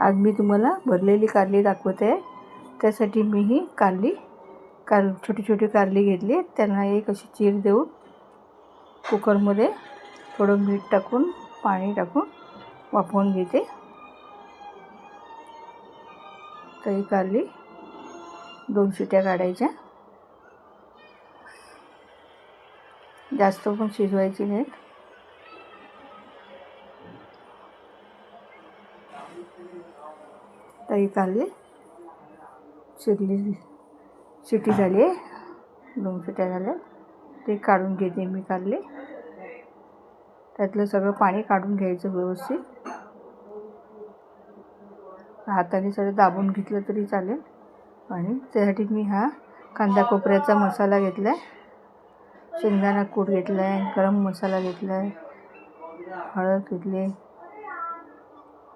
आज मी तुम्हाला भरलेली कारली दाखवत आहे। त्यासाठी मी ही छोटी छोटी कारली घेतली। त्यांना एक अशी चीर देऊन कुकरमध्ये थोडं मीठ टाकून पाणी टाकून वाफवून घेते। तर ही कारली 2 शिट्या काढायच्या, जास्त पण शिजवायची नाही। तर ही कारली शिटी झाली, 2 शिट्या झाल्या। ते काढून घेते मी कारली। त्यातलं सगळं पाणी काढून घ्यायचं व्यवस्थित। हाताने सगळं दाबून घेतलं तरी चालेल। आणि त्यासाठी मी हा कांदा खोबऱ्याचा मसाला घेतलाय, शेंगदाणा कूट घेतलाय, गरम मसाला घेतलाय, हळद घेतली,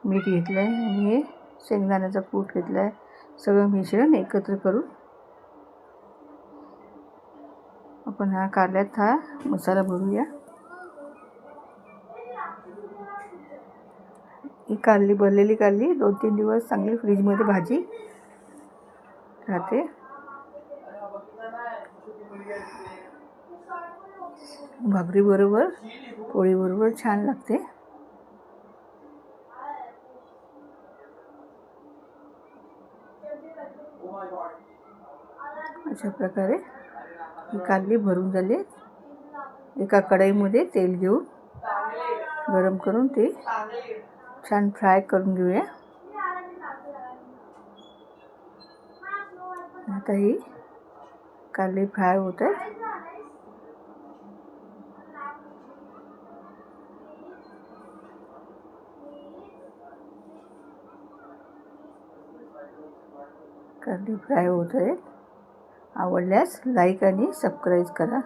मीठ घेतलंय आणि हे शेंगदाण्याचा कूट घेतलाय। सगळं मिश्रण एकत्र करून आपण हा कारल्यात हा मसाला भरूया। ही कारली भरलेली कारली 2-3 दिवस चांगली फ्रीजमध्ये भाजी राहते। भाकरी बरोबर पोळी बरोबर छान लागते। अशा प्रकारे ही कारली भरून झाली। एका कढईमध्ये तेल घेऊन गरम करून ते छान फ्राय करून घेऊया। आता ही कारली फ्राय होत आहे। कारली फ्राय होत आहे। आवडल्यास लाईक आणि सबस्क्राईब करा।